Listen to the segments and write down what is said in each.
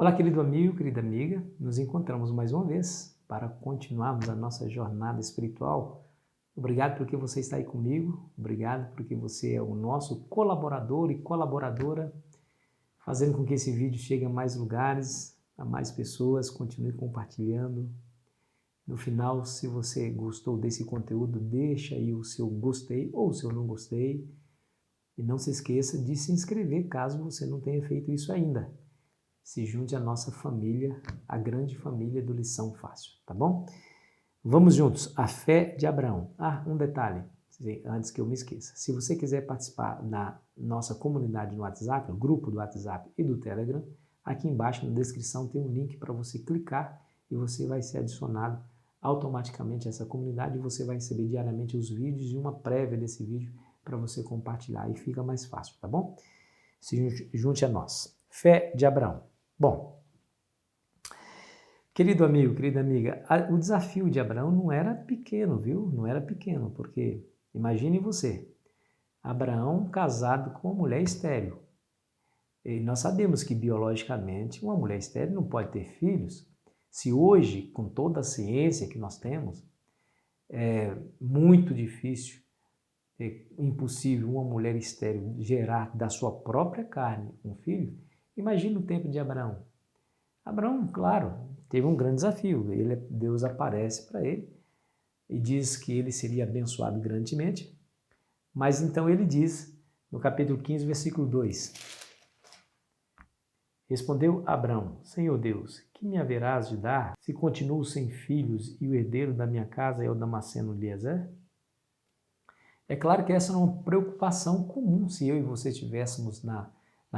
Olá, querido amigo, querida amiga, nos encontramos mais uma vez para continuarmos a nossa jornada espiritual. Obrigado porque você está aí comigo, obrigado porque você é o nosso colaborador e colaboradora, fazendo com que esse vídeo chegue a mais lugares, a mais pessoas, continue compartilhando. No final, se você gostou desse conteúdo, deixa aí o seu gostei ou o seu não gostei. E não se esqueça de se inscrever caso você não tenha feito isso ainda. Se junte à nossa família, a grande família do Lição Fácil, tá bom? Vamos juntos, a fé de Abraão. Um detalhe, antes que eu me esqueça. Se você quiser participar da nossa comunidade no WhatsApp, no grupo do WhatsApp e do Telegram, aqui embaixo na descrição tem um link para você clicar e você vai ser adicionado automaticamente a essa comunidade e você vai receber diariamente os vídeos e uma prévia desse vídeo para você compartilhar e fica mais fácil, tá bom? Se junte a nós. Fé de Abraão. Bom, querido amigo, querida amiga, o desafio de Abraão não era pequeno, viu? Não era pequeno, porque imagine você, Abraão casado com uma mulher estéril. E nós sabemos que biologicamente uma mulher estéril não pode ter filhos. Se hoje, com toda a ciência que nós temos, é muito difícil, é impossível uma mulher estéril gerar da sua própria carne um filho, imagine o tempo de Abraão. Abraão, claro, teve um grande desafio. Deus aparece para ele e diz que ele seria abençoado grandemente. Mas então ele diz, no capítulo 15, versículo 2, respondeu Abraão, Senhor Deus, que me haverás de dar se continuo sem filhos e o herdeiro da minha casa é o Damasceno Eliezer? É claro que essa é uma preocupação comum se eu e você estivéssemos na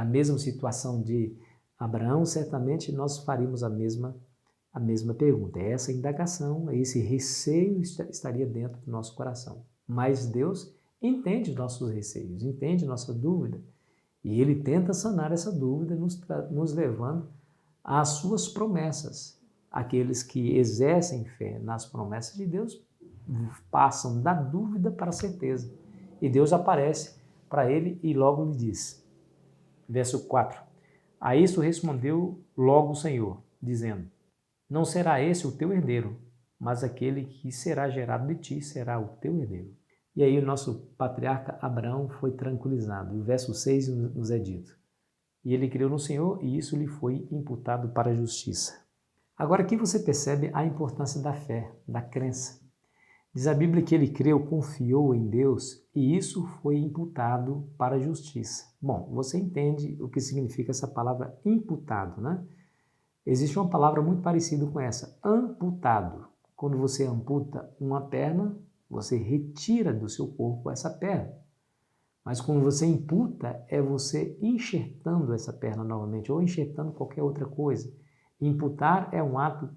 mesma situação de Abraão, certamente nós faríamos a mesma pergunta. Essa indagação, esse receio estaria dentro do nosso coração. Mas Deus entende nossos receios, entende nossa dúvida. E Ele tenta sanar essa dúvida, nos levando às suas promessas. Aqueles que exercem fé nas promessas de Deus passam da dúvida para a certeza. E Deus aparece para ele e logo lhe diz, verso 4, a isso respondeu logo o Senhor, dizendo, não será esse o teu herdeiro, mas aquele que será gerado de ti será o teu herdeiro. E aí o nosso patriarca Abraão foi tranquilizado. O verso 6 nos é dito, e ele creu no Senhor e isso lhe foi imputado para a justiça. Agora aqui você percebe a importância da fé, da crença. Diz a Bíblia que ele creu, confiou em Deus e isso foi imputado para a justiça. Bom, você entende o que significa essa palavra imputado, né? Existe uma palavra muito parecida com essa, amputado. Quando você amputa uma perna, você retira do seu corpo essa perna. Mas quando você imputa, é você enxertando essa perna novamente ou enxertando qualquer outra coisa. Imputar é um ato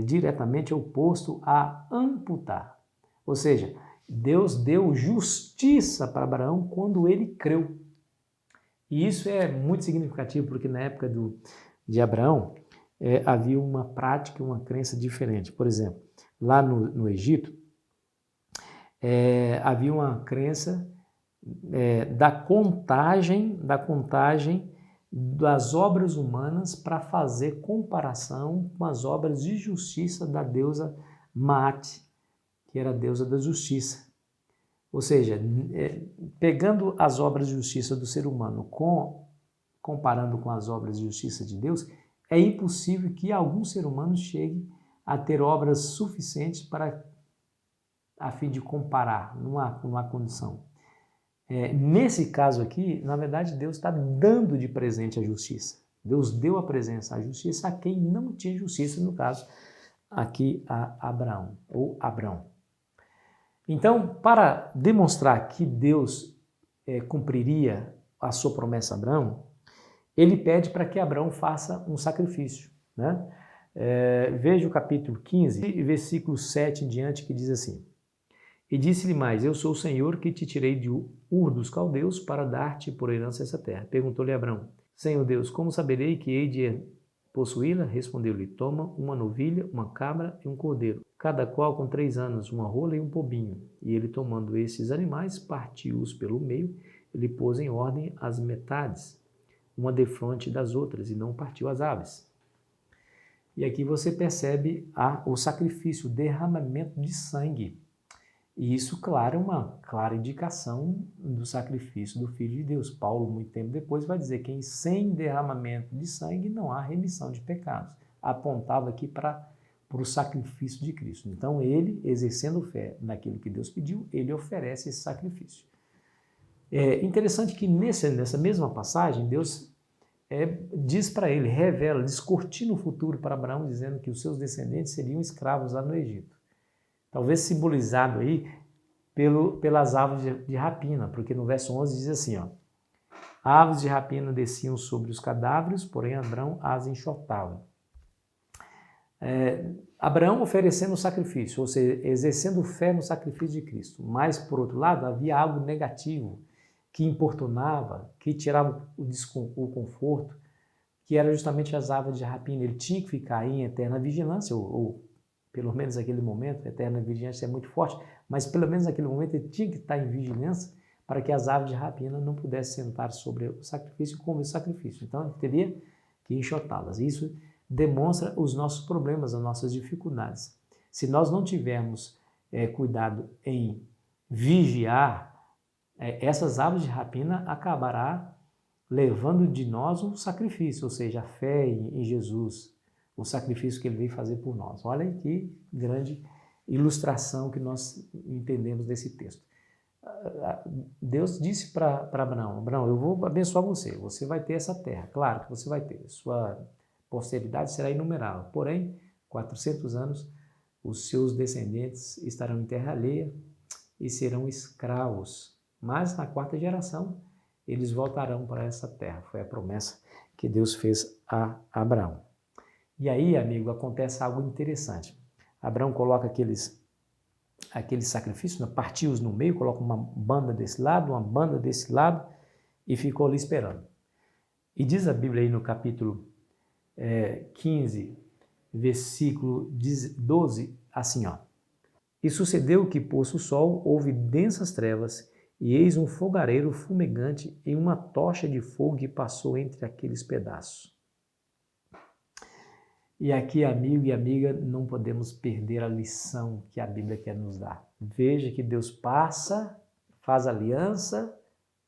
diretamente oposto a amputar. Ou seja, Deus deu justiça para Abraão quando ele creu. E isso é muito significativo porque na época de Abraão havia uma prática, uma crença diferente. Por exemplo, lá no Egito, havia uma crença da contagem das obras humanas para fazer comparação com as obras de justiça da deusa Maat, que era a deusa da justiça. Ou seja, pegando as obras de justiça do ser humano comparando com as obras de justiça de Deus, é impossível que algum ser humano chegue a ter obras suficientes a fim de comparar, não há condição. Nesse caso aqui, na verdade, Deus está dando de presente a justiça. Deus deu a presença à justiça a quem não tinha justiça, no caso, aqui a Abraão, ou Abrão. Então, para demonstrar que Deus cumpriria a sua promessa a Abraão, ele pede para que Abraão faça um sacrifício, né? Veja o capítulo 15, versículo 7 em diante, que diz assim, e disse-lhe mais, eu sou o Senhor que te tirei de Ur dos Caldeus para dar-te por herança essa terra. Perguntou-lhe Abraão, Senhor Deus, como saberei que hei de possuí-la? Respondeu-lhe, toma uma novilha, uma cabra e um cordeiro, cada qual com 3 anos, uma rola e um pombinho. E ele, tomando esses animais, partiu-os pelo meio, ele pôs em ordem as metades, uma defronte das outras, e não partiu as aves. E aqui você percebe o sacrifício, o derramamento de sangue. E isso, claro, é uma clara indicação do sacrifício do Filho de Deus. Paulo, muito tempo depois, vai dizer que sem derramamento de sangue não há remissão de pecados. Apontava aqui para o sacrifício de Cristo. Então, ele, exercendo fé naquilo que Deus pediu, ele oferece esse sacrifício. É interessante que nessa mesma passagem, Deus diz para ele, revela, descortina o futuro para Abraão, dizendo que os seus descendentes seriam escravos lá no Egito. Talvez simbolizado aí pelas aves de rapina, porque no verso 11 diz assim, ó, aves de rapina desciam sobre os cadáveres, porém Abraão as enxotava. Abraão oferecendo o sacrifício, ou seja, exercendo fé no sacrifício de Cristo. Mas, por outro lado, havia algo negativo que importunava, que tirava o conforto, que era justamente as aves de rapina. Ele tinha que ficar em eterna vigilância, ou pelo menos naquele momento, a eterna vigilância é muito forte, mas pelo menos naquele momento ele tinha que estar em vigilância para que as aves de rapina não pudessem sentar sobre o sacrifício e comer o sacrifício. Então ele teria que enxotá-las. Isso demonstra os nossos problemas, as nossas dificuldades. Se nós não tivermos cuidado em vigiar, essas aves de rapina acabará levando de nós um sacrifício, ou seja, a fé em Jesus, o sacrifício que ele veio fazer por nós. Olha que grande ilustração que nós entendemos desse texto. Deus disse para Abraão, Abraão, eu vou abençoar você, você vai ter essa terra, claro que você vai ter, sua posteridade será inumerável, porém, 400 anos, os seus descendentes estarão em terra alheia e serão escravos, mas na quarta geração eles voltarão para essa terra, foi a promessa que Deus fez a Abraão. E aí, amigo, acontece algo interessante. Abraão coloca aqueles sacrifícios, partiu-os no meio, coloca uma banda desse lado, uma banda desse lado, e ficou ali esperando. E diz a Bíblia aí no capítulo 15, versículo 12, assim, ó. E sucedeu que, posto o sol, houve densas trevas, e eis um fogareiro fumegante em uma tocha de fogo que passou entre aqueles pedaços. E aqui, amigo e amiga, não podemos perder a lição que a Bíblia quer nos dar. Veja que Deus passa, faz aliança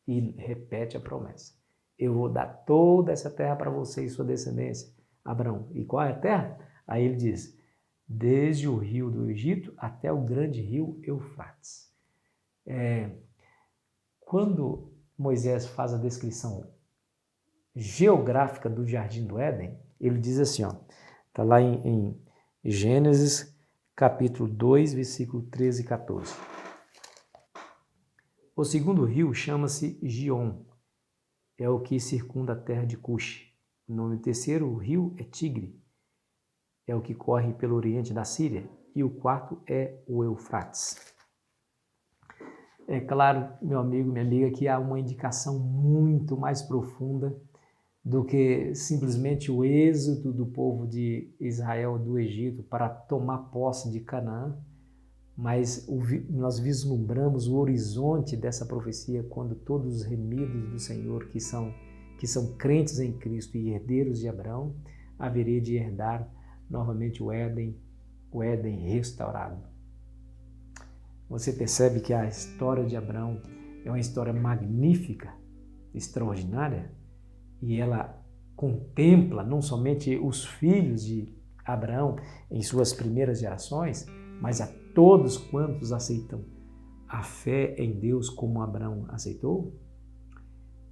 e repete a promessa. Eu vou dar toda essa terra para você e sua descendência, Abraão. E qual é a terra? Aí ele diz, desde o rio do Egito até o grande rio Eufrates. Quando Moisés faz a descrição geográfica do Jardim do Éden, ele diz assim, ó, está lá em Gênesis, capítulo 2, versículo 13 e 14. O segundo rio chama-se Gion, é o que circunda a terra de Cush. O nome do terceiro rio é Tigre, é o que corre pelo oriente da Síria. E o quarto é o Eufrates. É claro, meu amigo, minha amiga, que há uma indicação muito mais profunda do que simplesmente o êxodo do povo de Israel do Egito para tomar posse de Canaã, mas nós vislumbramos o horizonte dessa profecia quando todos os remidos do Senhor, que são crentes em Cristo e herdeiros de Abraão, haveria de herdar novamente o Éden restaurado. Você percebe que a história de Abraão é uma história magnífica, extraordinária, e ela contempla não somente os filhos de Abraão em suas primeiras gerações, mas a todos quantos aceitam a fé em Deus como Abraão aceitou.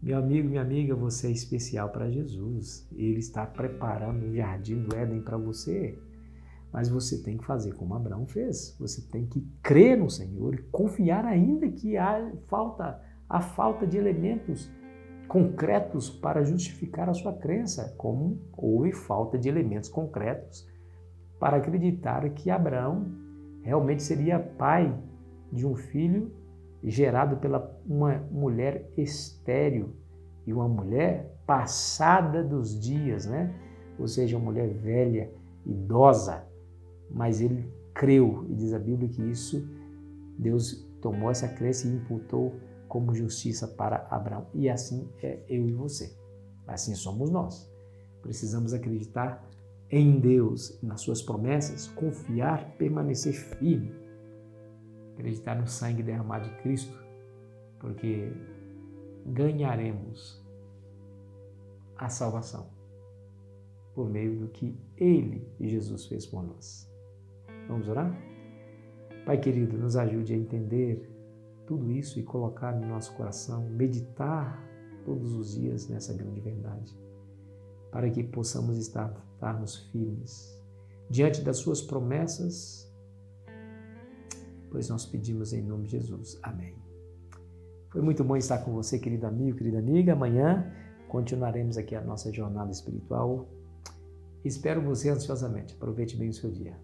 Meu amigo, minha amiga, você é especial para Jesus. Ele está preparando o jardim do Éden para você. Mas você tem que fazer como Abraão fez. Você tem que crer no Senhor e confiar ainda que há falta de elementos concretos para justificar a sua crença, como houve falta de elementos concretos para acreditar que Abraão realmente seria pai de um filho gerado pela uma mulher estéril e uma mulher passada dos dias, né? Ou seja, uma mulher velha, idosa, mas ele creu, e diz a Bíblia que isso, Deus tomou essa crença e imputou como justiça para Abraão. E assim é eu e você. Assim somos nós. Precisamos acreditar em Deus, nas suas promessas, confiar, permanecer firme, acreditar no sangue derramado de Cristo, porque ganharemos a salvação por meio do que Ele, Jesus, fez por nós. Vamos orar? Pai querido, nos ajude a entender tudo isso e colocar no nosso coração, meditar todos os dias nessa grande verdade, para que possamos estarmos firmes diante das suas promessas, pois nós pedimos em nome de Jesus. Amém. Foi muito bom estar com você, querido amigo, querida amiga. Amanhã continuaremos aqui a nossa jornada espiritual. Espero você ansiosamente. Aproveite bem o seu dia.